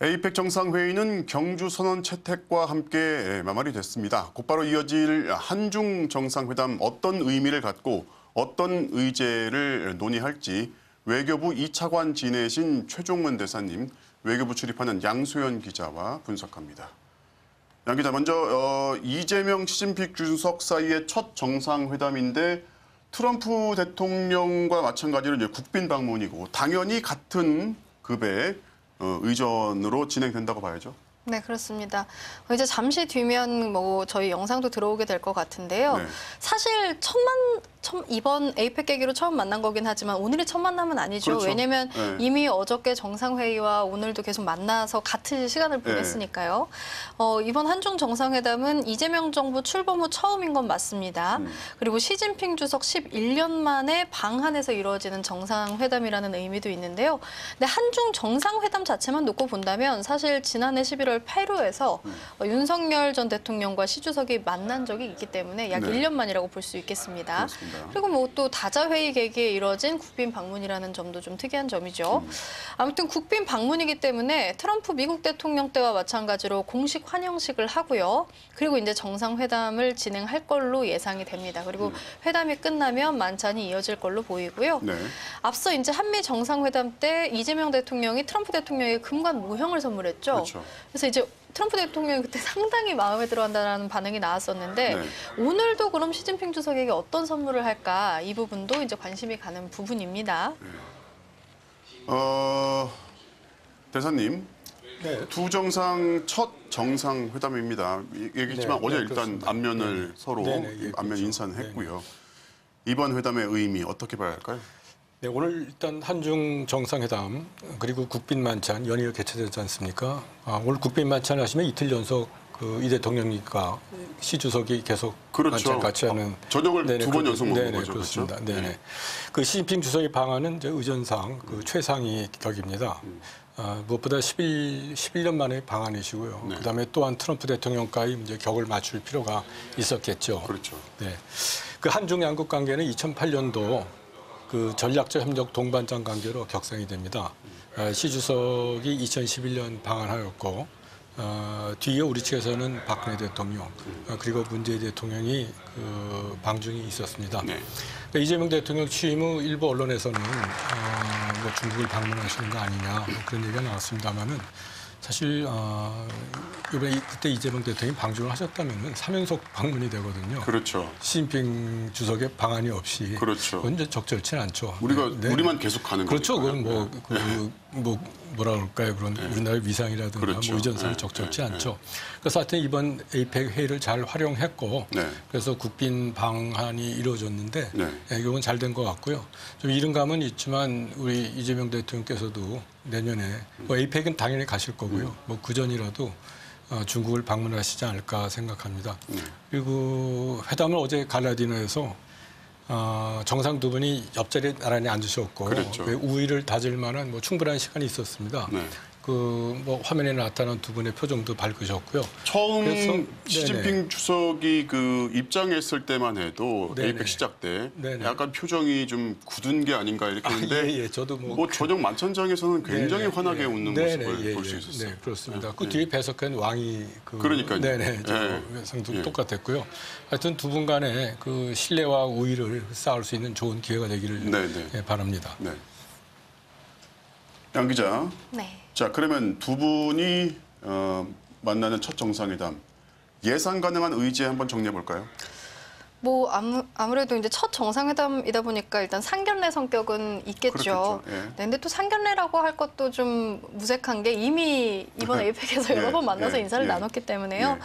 에이펙 정상회의는 경주 선언 채택과 함께 마무리 됐습니다. 곧바로 이어질 한중 정상회담 어떤 의미를 갖고 어떤 의제를 논의할지 외교부 2차관 지내신 최종문 대사님, 외교부 출입하는 양소연 기자와 분석합니다. 양 기자, 먼저 이재명, 시진핑 주석 사이의 첫 정상회담인데 트럼프 대통령과 마찬가지로 이제 국빈 방문이고 당연히 같은 급의 의전으로 진행된다고 봐야죠. 네, 그렇습니다. 이제 잠시 뒤면 뭐 저희 영상도 들어오게 될 것 같은데요. 네. 사실 이번 에이펙 계기로 처음 만난 거긴 하지만 오늘이 첫 만남은 아니죠. 그렇죠. 왜냐하면 네. 이미 어저께 정상회의와 오늘도 계속 만나서 같은 시간을 보냈으니까요. 이번 한중 정상회담은 이재명 정부 출범 후 처음인 건 맞습니다. 그리고 시진핑 주석 11년 만에 방한에서 이루어지는 정상회담이라는 의미도 있는데요. 근데 한중 정상회담 자체만 놓고 본다면 사실 지난해 11월 페루에서 윤석열 전 대통령과 시 주석이 만난 적이 있기 때문에 약 네. 1년 만이라고 볼 수 있겠습니다. 그렇습니다. 그리고 뭐 또 다자회의 계기에 이뤄진 국빈 방문이라는 점도 좀 특이한 점이죠. 아무튼 국빈 방문이기 때문에 트럼프 미국 대통령 때와 마찬가지로 공식 환영식을 하고요. 그리고 이제 정상회담을 진행할 걸로 예상이 됩니다. 그리고 회담이 끝나면 만찬이 이어질 걸로 보이고요. 네. 앞서 이제 한미 정상회담 때 이재명 대통령이 트럼프 대통령에게 금관 모형을 선물했죠. 그렇죠. 그래서 이제 트럼프 대통령이 그때 상당히 마음에 들어한다는 반응이 나왔었는데 네. 오늘도 그럼 시진핑 주석에게 어떤 선물을 할까 이 부분도 이제 관심이 가는 부분입니다. 대사님, 네. 두 정상 첫 정상회담입니다. 얘기했지만 네, 어제 네, 일단 그렇습니다. 안면을 네. 서로 네, 네, 예, 안면 그렇죠. 인사는 했고요. 이번 회담의 의미 어떻게 봐야 할까요? 네, 오늘 일단 한중 정상회담 그리고 국빈 만찬 연이어 개최되지 않습니까? 오늘 국빈 만찬 하시면 이틀 연속 그 이 대통령님과 시 주석이 계속 그렇죠. 만찬 같이 하는 저녁을 두 번 연속 먹는 네네, 거죠. 그렇습니다. 그렇죠? 네네. 그 시진핑 주석의 방안은 이제 의전상 그 최상위 격입니다. 무엇보다 11년 만에 방안이시고요. 네. 그다음에 또한 트럼프 대통령과의 이제 격을 맞출 필요가 있었겠죠. 그렇죠. 네. 그 한중 양국 관계는 2008년도 그 전략적 협력 동반장 관계로 격상이 됩니다. 시 주석이 2011년 방한하였고 뒤에 우리 측에서는 박근혜 대통령 그리고 문재인 대통령이 그 방중이 있었습니다. 네. 그러니까 이재명 대통령 취임 후 일부 언론에서는 뭐 중국을 방문하시는 거 아니냐 뭐 그런 얘기가 나왔습니다만은 사실 이번에 그때 이재명 대통령이 방중을 하셨다면 3연속 방문이 되거든요. 그렇죠. 시진핑 주석의 방안이 없이 그렇죠. 그건 이제 적절치는 않죠. 우리가 네. 우리만 계속 가는 그렇죠. 거니까요. 그건 뭐라 그럴까요? 그런 우리나라의 위상이라든가 그렇죠. 뭐 의전상이 적절치 않죠. 그래서 하여튼 이번 에이펙 회의를 잘 활용했고 네. 그래서 국빈 방한이 이루어졌는데 네. 이건 잘 된 것 같고요. 좀 이른 감은 있지만 우리 이재명 대통령께서도 내년에 뭐 에이펙은 당연히 가실 거고요. 뭐 그전이라도 중국을 방문하시지 않을까 생각합니다. 그리고 회담을 어제 갈라디나에서 정상 두 분이 옆자리에 나란히 앉으셨고 그랬죠. 그 우위를 다질 만한 뭐 충분한 시간이 있었습니다. 네. 그 뭐 화면에 나타난 두 분의 표정도 밝으셨고요. 처음 그래서, 시진핑 네네. 주석이 그 입장했을 때만 해도 네네. 에이펙 시작 때 네네. 약간 표정이 좀 굳은 게 아닌가 이렇게 했는데 예, 저도 뭐 저녁 만찬장에서는 굉장히 네네, 환하게 예. 웃는 네네, 모습을 예, 볼 수 예. 있었어요. 네, 그렇습니다. 그 네. 뒤에 배석한 왕이 그러니까요. 네네, 저 예. 외상도 예. 똑같았고요. 하여튼 두 분 간에 그 신뢰와 우위를 쌓을 수 있는 좋은 기회가 되기를 네네. 예, 바랍니다. 네. 양 기자. 네. 자, 그러면 두 분이 만나는 첫 정상회담 예상 가능한 의제 한번 정리해 볼까요? 뭐 아무래도 이제 첫 정상회담이다 보니까 일단 상견례 성격은 있겠죠. 그렇겠죠. 예. 네, 근데 또 상견례라고 할 것도 좀 무색한 게 이미 이번 에이펙에서 여러 예, 번 만나서 예, 인사를 예. 나눴기 때문에요. 예.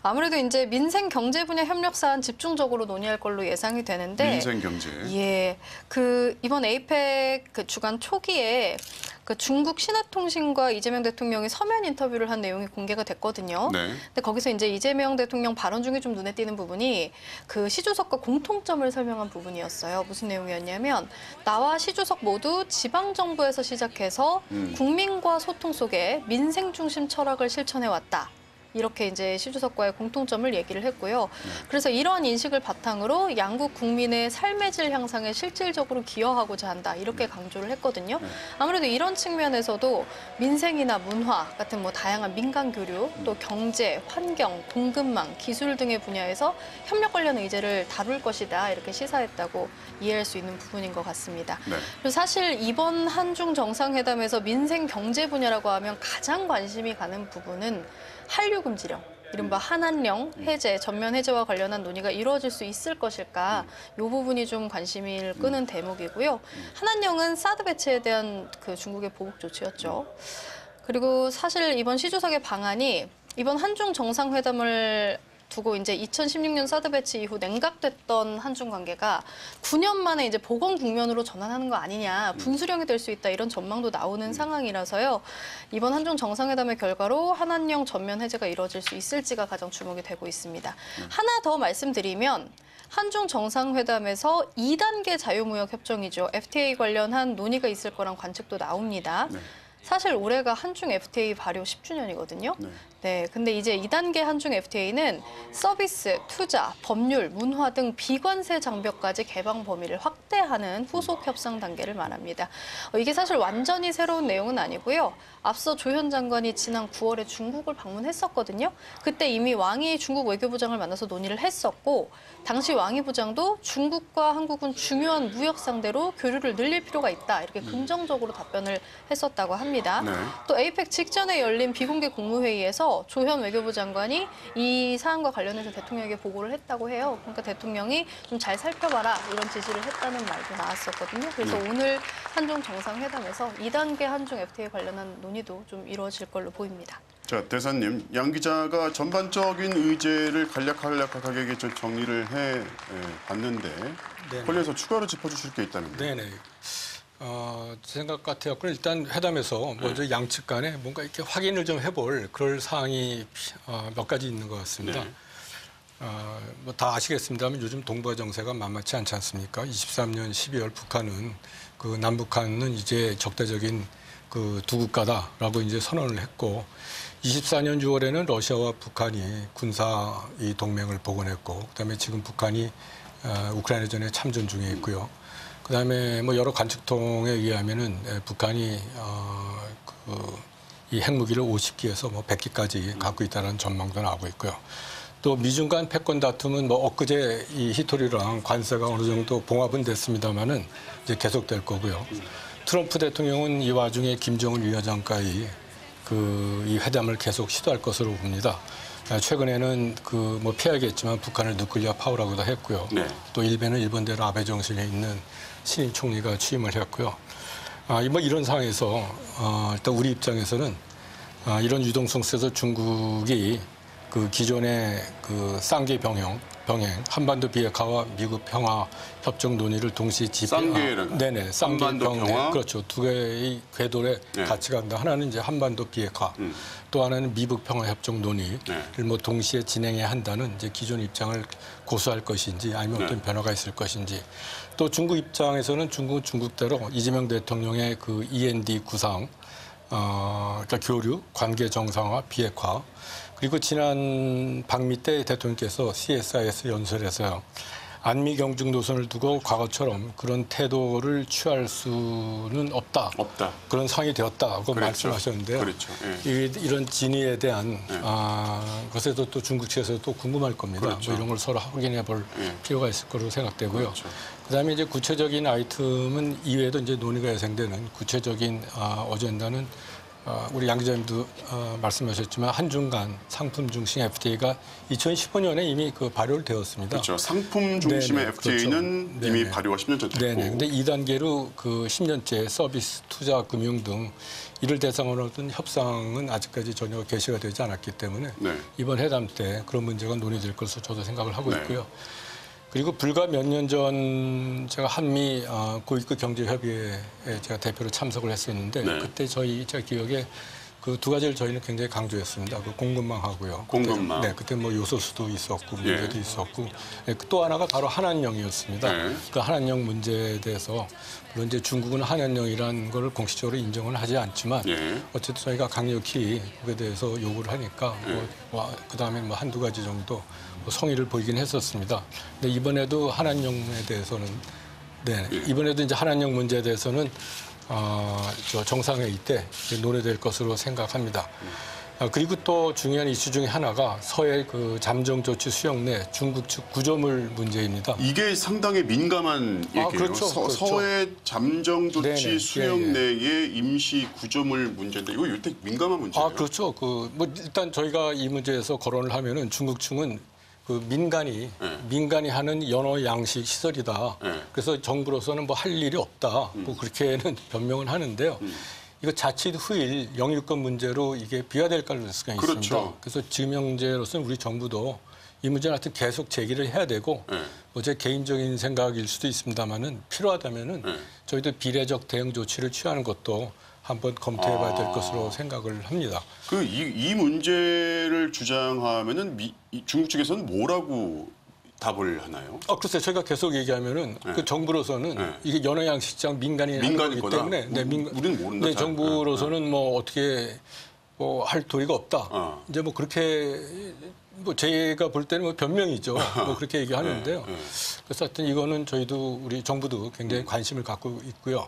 아무래도 이제 민생 경제 분야 협력 사안 집중적으로 논의할 걸로 예상이 되는데 민생 경제. 예, 그 이번 에이펙 그 주간 초기에 그 중국 신화통신과 이재명 대통령이 서면 인터뷰를 한 내용이 공개가 됐거든요. 네. 근데 거기서 이제 이재명 대통령 발언 중에 좀 눈에 띄는 부분이 그 시 주석과 공통점을 설명한 부분이었어요. 무슨 내용이었냐면 나와 시 주석 모두 지방 정부에서 시작해서 국민과 소통 속에 민생 중심 철학을 실천해 왔다. 이렇게 이제 시 주석과의 공통점을 얘기를 했고요. 그래서 이러한 인식을 바탕으로 양국 국민의 삶의 질 향상에 실질적으로 기여하고자 한다. 이렇게 강조를 했거든요. 아무래도 이런 측면에서도 민생이나 문화 같은 뭐 다양한 민간 교류, 또 경제, 환경, 공급망, 기술 등의 분야에서 협력 관련 의제를 다룰 것이다. 이렇게 시사했다고 이해할 수 있는 부분인 것 같습니다. 네. 그리고 사실 이번 한중 정상회담에서 민생 경제 분야라고 하면 가장 관심이 가는 부분은 한류 금지령, 이른바 한한령 해제, 전면 해제와 관련한 논의가 이루어질 수 있을 것일까, 이 부분이 좀 관심을 끄는 대목이고요. 한한령은 사드 배치에 대한 그 중국의 보복 조치였죠. 그리고 사실 이번 시 주석의 방안이 이번 한중 정상회담을 두고 이제 2016년 사드 배치 이후 냉각됐던 한중 관계가 9년 만에 이제 복원 국면으로 전환하는 거 아니냐, 분수령이 될 수 있다, 이런 전망도 나오는 상황이라서요. 이번 한중 정상회담의 결과로 한한령 전면 해제가 이루어질 수 있을지가 가장 주목이 되고 있습니다. 하나 더 말씀드리면 한중 정상회담에서 2단계 자유무역 협정이죠. FTA 관련한 논의가 있을 거란 관측도 나옵니다. 사실 올해가 한중 FTA 발효 10주년이거든요. 네, 근데 이제 2단계 한중 FTA는 서비스, 투자, 법률, 문화 등 비관세 장벽까지 개방 범위를 확대하는 후속 협상 단계를 말합니다. 이게 사실 완전히 새로운 내용은 아니고요. 앞서 조현 장관이 지난 9월에 중국을 방문했었거든요. 그때 이미 왕이 중국 외교부장을 만나서 논의를 했었고, 당시 왕이 부장도 중국과 한국은 중요한 무역 상대로 교류를 늘릴 필요가 있다, 이렇게 긍정적으로 답변을 했었다고 합니다. 네. 또 에이펙 직전에 열린 비공개 국무회의에서 조현 외교부 장관이 이 사안과 관련해서 대통령에게 보고를 했다고 해요. 그러니까 대통령이 좀 잘 살펴봐라, 이런 지시를 했다는 말도 나왔었거든요. 그래서 오늘 한중 정상회담에서 2단계 한중 FTA 관련한 논의도 좀 이루어질 걸로 보입니다. 자, 대사님, 양 기자가 전반적인 의제를 간략하게 좀 정리를 해 봤는데 네네. 관련해서 추가로 짚어주실 게 있다는데. 네네. 제 생각 같아요. 일단 회담에서 먼저 양측 간에 뭔가 이렇게 확인을 좀 해볼 그럴 사항이 몇 가지 있는 것 같습니다. 뭐 다 아시겠습니다만 요즘 동북아 정세가 만만치 않지 않습니까? 23년 12월 북한은 그 남북한은 이제 적대적인 그 두 국가다라고 이제 선언을 했고, 24년 6월에는 러시아와 북한이 군사 이 동맹을 복원했고, 그다음에 지금 북한이 우크라이나전에 참전 중에 있고요. 그다음에 뭐 여러 관측통에 의하면은 북한이 이 핵무기를 50기에서 뭐 100기까지 갖고 있다는 전망도 나오고 있고요. 또 미중 간 패권 다툼은 뭐 엊그제 이 히토리랑 관세가 어느 정도 봉합은 됐습니다만은 이제 계속될 거고요. 트럼프 대통령은 이 와중에 김정은 위원장과의 이 회담을 계속 시도할 것으로 봅니다. 최근에는 뭐 피하겠지만 북한을 누클리어 파워라고도 했고요. 네. 또 일베는 일본대로 아베 정신에 있는 신임 총리가 취임을 했고요. 뭐 이런 상황에서 일단 우리 입장에서는 이런 유동성 속에서 중국이 그 기존의 그 쌍계 병행 한반도 비핵화와 미국 평화 협정 논의를 동시에 쌍계는 네네, 쌍계 한반도 병행, 평화? 그렇죠. 두 개의 궤도에 네. 같이 간다. 하나는 이제 한반도 비핵화, 또 하나는 미국 평화 협정 논의를 네. 뭐 동시에 진행해야 한다는 이제 기존 입장을 고수할 것인지, 아니면 어떤 네. 변화가 있을 것인지. 또 중국 입장에서는 중국은 중국대로 이재명 대통령의 그 END 구상, 그러니까 교류, 관계 정상화, 비핵화, 그리고 지난 방미 때 대통령께서 CSIS 연설에서요, 안미 경중 노선을 두고 과거처럼 그런 태도를 취할 수는 없다. 그런 상황이 되었다고 그렇죠. 말씀하셨는데요. 그렇죠. 이런 진위에 대한 네. 것에도 또 중국 측에서 또 궁금할 겁니다. 그렇죠. 뭐 이런 걸 서로 확인해 볼 필요가 있을 거로 생각되고요. 그렇죠. 그다음에 이제 구체적인 아이템은 이외에도 이제 논의가 예상되는 구체적인 어젠다는 우리 양 기자님도 말씀하셨지만 한중 간 상품 중심 FTA가 2015년에 이미 그 발효를 되었습니다. 그렇죠. 상품 중심의 네네, FTA는 그렇죠. 이미 네네. 발효가 10년 전 됐고. 네네. 근데 2단계로 그 10년째 서비스, 투자, 금융 등 이를 대상으로 하던 협상은 아직까지 전혀 개시가 되지 않았기 때문에 네. 이번 회담 때 그런 문제가 논의될 것으로 저도 생각을 하고 네. 있고요. 그리고 불과 몇 년 전 제가 한미 고위급 경제협의회에 제가 대표로 참석을 했었는데 네. 그때 제가 기억에 그 두 가지를 저희는 굉장히 강조했습니다. 그 공급망하고요. 공급망. 네, 그때 뭐 요소수도 있었고 문제도 예. 있었고 네, 또 하나가 바로 한한령이었습니다. 네. 그 한한령 문제에 대해서 물론 이제 중국은 한한령이라는 걸 공식적으로 인정을 하지 않지만 예. 어쨌든 저희가 강력히 그에 대해서 요구를 하니까 그다음에 뭐 한두 가지 정도 성의를 보이긴 했었습니다. 근데 이번에도 한한령에 대해서는 네, 이번에도 이제 한한령 문제에 대해서는 저 정상회의 때 논의될 것으로 생각합니다. 그리고 또 중요한 이슈 중에 하나가 서해 그 잠정 조치 수용 내 중국 측 구조물 문제입니다. 이게 상당히 민감한 얘기예요. 그렇죠, 그렇죠. 서해 잠정 조치 네네, 수용 예, 예. 내의 임시 구조물 문제인데 이거 요새 민감한 문제예요. 그렇죠. 뭐 일단 저희가 이 문제에서 거론을 하면은 중국 측은 그 민간이 하는 연어 양식 시설이다. 네. 그래서 정부로서는 뭐 할 일이 없다. 뭐 그렇게는 변명을 하는데요. 이거 자칫 후일 영유권 문제로 이게 비화될 가능성이 그렇죠. 있습니다. 그래서 지금 현재로서는 우리 정부도 이 문제는 하여튼 계속 제기를 해야 되고 네. 뭐 제 개인적인 생각일 수도 있습니다만은 필요하다면은 저희도 비례적 대응 조치를 취하는 것도 한번 검토해봐야 될 것으로 생각을 합니다. 이 문제를 주장하면은 중국 측에서는 뭐라고 답을 하나요? 글쎄 저희가 계속 얘기하면은 그 정부로서는 네. 이게 연어 양식장 민간이 하는 민간일 거기 거다? 때문에 우리는 모른다. 네, 잘. 정부로서는 뭐 어떻게 뭐 할 도리가 없다. 이제 뭐 그렇게 뭐 제가 볼 때는 뭐 변명이죠. 뭐 그렇게 얘기하는데요. 그래서 하여튼 이거는 저희도 우리 정부도 굉장히 관심을 갖고 있고요.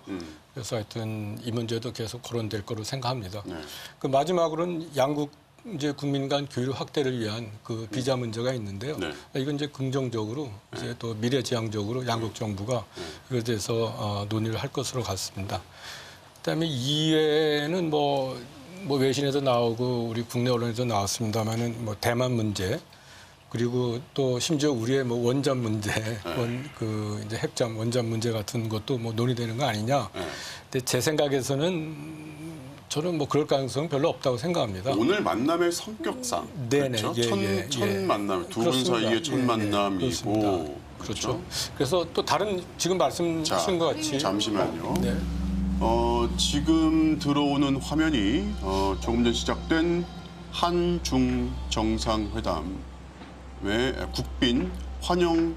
그래서 하여튼 이 문제도 계속 거론될 거로 생각합니다. 네. 그 마지막으로는 양국 이제 국민 간 교류 확대를 위한 그 비자 문제가 있는데요. 네. 이건 이제 긍정적으로 이제 또 미래지향적으로 양국 정부가 이것에 대해서 논의를 할 것으로 같습니다. 그다음에 이외에는 뭐 외신에도 나오고 우리 국내 언론에도 나왔습니다만은 뭐 대만 문제 그리고 또 심지어 우리의 뭐 원전 문제, 이제 핵잠 원전 문제 같은 것도 뭐 논의되는 거 아니냐. 근데 제 생각에서는 저는 뭐 그럴 가능성은 별로 없다고 생각합니다. 오늘 만남의 성격상 네네, 그렇죠? 첫 만남, 두 분 사이의 첫 만남이고 그렇죠. 그래서 또 다른 지금 말씀하신 것 같이 잠시만요. 네. 지금 들어오는 화면이 조금 전 시작된 한중 정상회담의 국빈 환영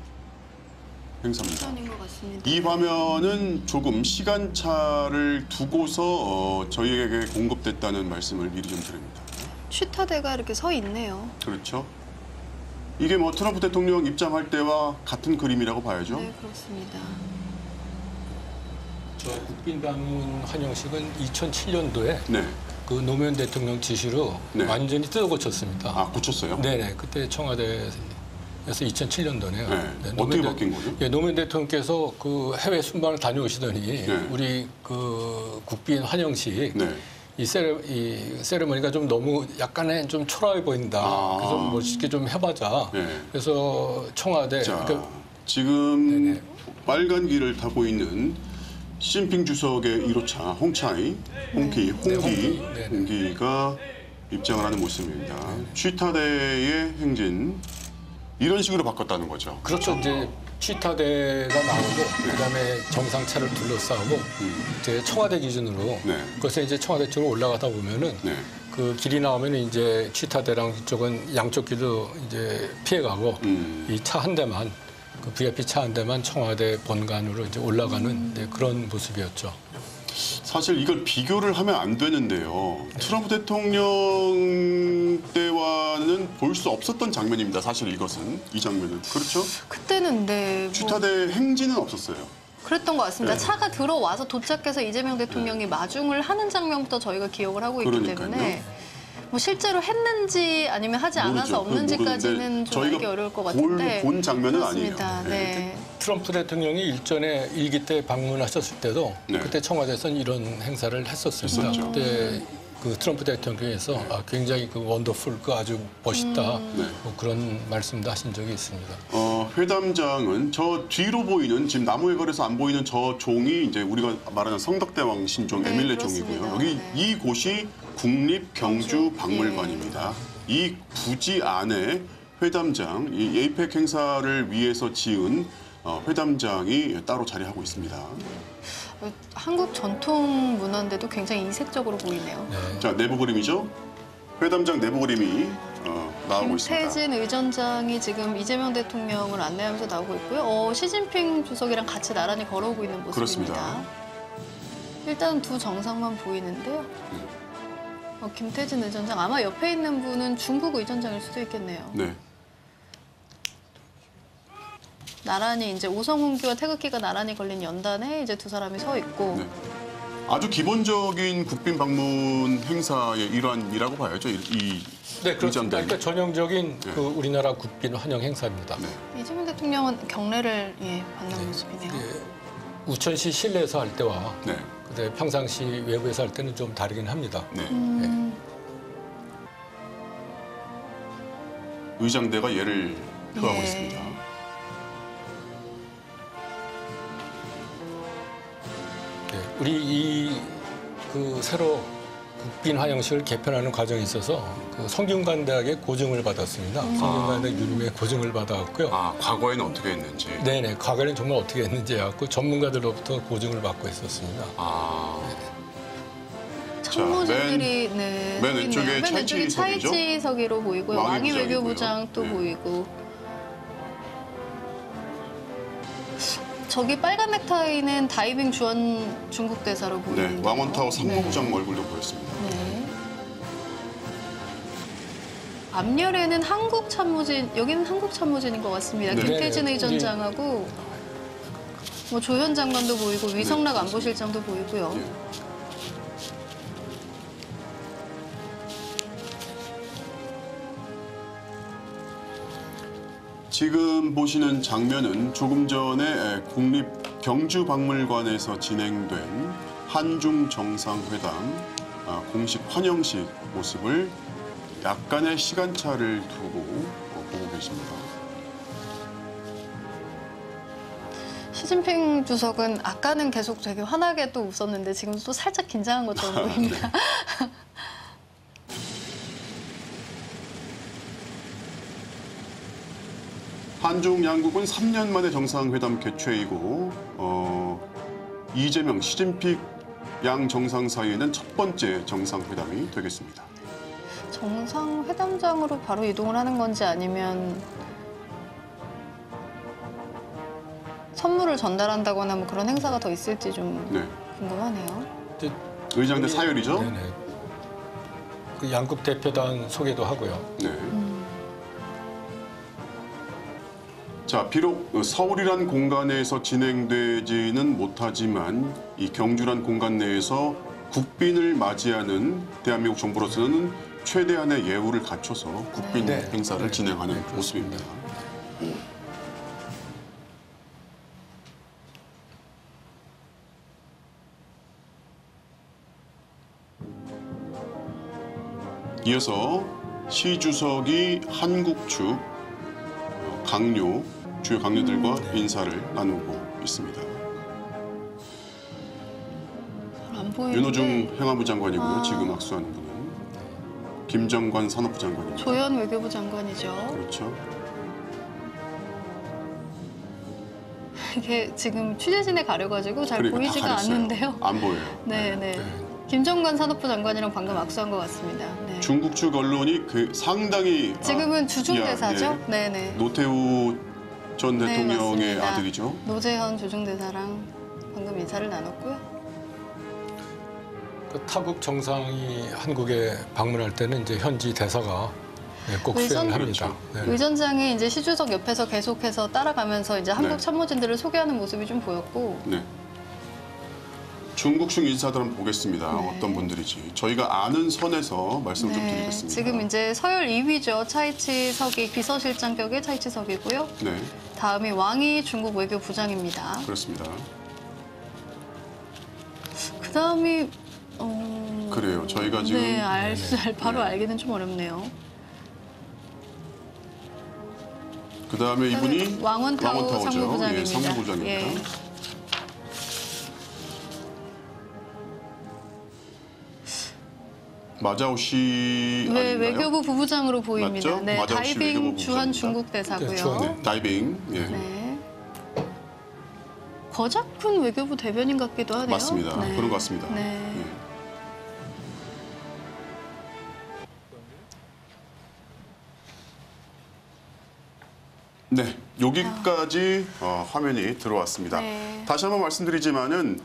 행사입니다. 것 같습니다. 이 화면은 조금 시간차를 두고서 저희에게 공급됐다는 말씀을 미리 좀 드립니다. 취타대가 이렇게 서 있네요. 그렇죠. 이게 뭐 트럼프 대통령 입장할 때와 같은 그림이라고 봐야죠. 네, 그렇습니다. 저 국빈 방문 환영식은 2007년도에 네. 그 노무현 대통령 지시로 네. 완전히 뜯어 고쳤습니다. 고쳤어요? 네네. 그때 청와대에서 2007년도네요. 네. 어떻게 바뀐 거죠? 예, 노무현 대통령께서 그 해외 순방을 다녀오시더니 네. 우리 그 국빈 환영식 네. 이 세레머니가 좀 너무 약간의 좀 초라해 보인다. 그래서 멋있게 좀 해보자. 네. 그래서 청와대 자, 지금 네네. 빨간 길을 타고 있는 시진핑 주석의 1호차 홍기가 입장을 하는 모습입니다. 취타대의 행진 이런 식으로 바꿨다는 거죠. 그렇죠. 이제 취타대가 나오고 그다음에 정상차를 둘러싸고 이제 청와대 기준으로 네. 그래서 이제 청와대 쪽으로 올라가다 보면은 네. 그 길이 나오면 이제 취타대랑 이쪽은 양쪽 길도 이제 피해가고 이 차 한 대만 그 VIP 차 한 대만 청와대 본관으로 이제 올라가는 네, 그런 모습이었죠. 사실 이걸 비교를 하면 안 되는데요. 트럼프 대통령 때와는 볼 수 없었던 장면입니다. 사실 이 장면은. 그렇죠? 그때는 네, 취타대 행진은 없었어요. 그랬던 것 같습니다. 네. 차가 들어와서 도착해서 이재명 대통령이 마중을 하는 장면부터 저희가 기억을 하고 있기 그러니까요. 때문에 뭐 실제로 했는지 아니면 하지 않아서 모르죠. 없는지까지는 좀 알기 저희가 어려울 것 같은데 본 장면은 그렇습니다. 아니에요. 네. 트럼프 대통령이 일전에 일기 때 방문하셨을 때도 네. 그때 청와대에서는 이런 행사를 했었습니다. 했었죠. 그때 그 트럼프 대통령께서 굉장히 그 원더풀, 그 아주 멋있다 네. 뭐 그런 말씀도 하신 적이 있습니다. 회담장은 저 뒤로 보이는 지금 나무에 걸어서 안 보이는 저 종이 이제 우리가 말하는 성덕대왕 신종 네, 에밀레 그렇습니다. 종이고요. 여기 네. 이곳이 국립경주박물관입니다. 이 부지 안에 회담장, 이 에이펙 행사를 위해서 지은 회담장이 따로 자리하고 있습니다. 한국 전통 문화인데도 굉장히 이색적으로 보이네요. 네. 자, 내부 그림이죠. 회담장 내부 그림이 나오고 있습니다. 김태진 의전장이 지금 이재명 대통령을 안내하면서 나오고 있고요. 시진핑 주석이랑 같이 나란히 걸어오고 있는 모습입니다. 그렇습니다. 일단 두 정상만 보이는데요. 김태진 의전장 아마 옆에 있는 분은 중국 의전장일 수도 있겠네요. 네. 나란히 이제 오성훈기와 태극기가 나란히 걸린 연단에 이제 두 사람이 서 있고 네. 아주 기본적인 국빈 방문 행사의 일환이라고 봐야죠. 이 네, 그렇습니다. 의장단이. 그러니까 전형적인 네. 그 우리나라 국빈 환영 행사입니다. 네. 이재명 대통령은 경례를 받는 모습이네요. 예, 우천시 실내에서 할 때와 네. 그다음에 평상시 외부에서 할 때는 좀 다르긴 합니다. 네. 음, 의장대가 예를 표하고 예. 있습니다. 네, 우리 그 새로 국빈 환영식을 개편하는 과정에 있어서 그 성균관대학의 고증을 받았습니다. 성균관대 유림의 고증을 받아왔고요. 아, 과거에는 어떻게 했는지. 네네, 과거에는 정말 어떻게 했는지 해갖고 전문가들로부터 고증을 받고 있었습니다. 아, 참모진들이 맨 서 왼쪽에 있네요. 맨 왼쪽에 차이치석이죠? 차이치석이로 보이고요. 왕위 왕위 부장이고요. 외교부장 또 네. 보이고 저기 빨간 넥타이는 다이빙 주한 중국 대사로 네. 보이는데요. 왕원타워 상무부장 얼굴도 보였습니다. 네. 앞열에는 한국 참모진, 여기는 한국 참모진인 것 같습니다. 네. 김태진 네, 의전장하고 뭐 조현 장관도 보이고 위성락 네, 안보실장도 보이고요. 예. 지금 보시는 장면은 조금 전에 국립경주박물관에서 진행된 한중 정상회담 공식 환영식 모습을 약간의 시간차를 두고 보고 계십니다. 시진핑 주석은 아까는 계속 되게 환하게 또 웃었는데 지금 또 살짝 긴장한 것처럼 보입니다. 한중 양국은 3년 만에 정상회담 개최이고 이재명, 시진핑 양 정상 사이에는 첫 번째 정상회담이 되겠습니다. 정상회담장으로 바로 이동을 하는 건지 아니면 선물을 전달한다거나 뭐 그런 행사가 더 있을지 좀 네, 궁금하네요. 이제 의장대 사열이죠. 네네. 그 양국 대표단 소개도 하고요. 네. 자, 비록 서울이란 공간에서 진행되지는 못하지만 이 경주란 공간 내에서 국빈을 맞이하는 대한민국 정부로서는 최대한의 예우를 갖춰서 국빈 네. 행사를 네. 진행하는 네, 그렇습니다. 모습입니다. 이어서 시 주석이 한국 측 강요, 주요 강요들과 인사를 나누고 있습니다. 안 보이는데 윤호중 행안부 장관이고요. 아. 지금 악수하는 분은 김정관 산업부 장관입니다. 조현 외교부 장관이죠. 그렇죠. 이게 지금 취재진에 가려가지고 잘 그러니까 다 보이지가 가렸어요. 않는데요. 안 보여요. 네. 김정관 산업부 장관이랑 방금 악수한 것 같습니다. 네. 중국 측 언론이 상당히 지금은 주중대사죠? 예, 네네. 노태우 전 네, 대통령의 맞습니다. 아들이죠. 노재현 주중대사랑 방금 인사를 나눴고요. 그 타국 정상이 한국에 방문할 때는 이제 현지 대사가 꼭 수행을 합니다. 그렇죠. 네. 의전장이 이제 시 주석 옆에서 계속해서 따라가면서 이제 한국 네. 참모진들을 소개하는 모습이 좀 보였고 네. 중국 측 인사들 한번 보겠습니다. 네. 어떤 분들이지. 저희가 아는 선에서 말씀을 좀 드리겠습니다. 지금 이제 서열 2위죠. 차이치석이 비서실장 격의 차이치석이고요. 네, 다음이 왕이 중국 외교부장입니다. 그렇습니다. 그 다음이 그래요. 저희가 지금 네, 바로 네. 알기는 좀 어렵네요. 그 다음에 이분이 왕원타오 왕원타오죠. 상무부장입니다. 예, 상무부장입니다. 예. 마자오 씨 네, 아닌가요? 외교부 부부장으로 보입니다. 맞죠? 네, 마자오 씨 다이빙 외교부 주한 부부장입니다. 중국 대사고요. 네, 주한, 다이빙. 예. 네. 버자쿤 외교부 대변인 같기도 하네요. 맞습니다. 네. 그런 것 같습니다. 네. 예. 네, 여기까지 화면이 들어왔습니다. 네. 다시 한번 말씀드리지만은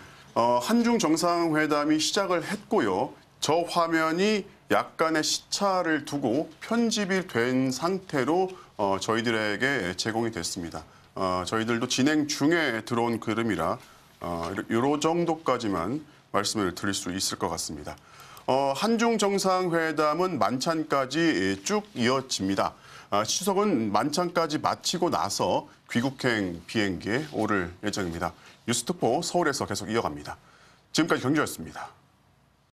한중 정상회담이 시작을 했고요. 저 화면이 약간의 시차를 두고 편집이 된 상태로 저희들에게 제공이 됐습니다. 저희들도 진행 중에 들어온 그림이라 요 정도까지만 말씀을 드릴 수 있을 것 같습니다. 한중 정상회담은 만찬까지 쭉 이어집니다. 추석은 만찬까지 마치고 나서 귀국행 비행기에 오를 예정입니다. 뉴스특보 서울에서 계속 이어갑니다. 지금까지 경주였습니다.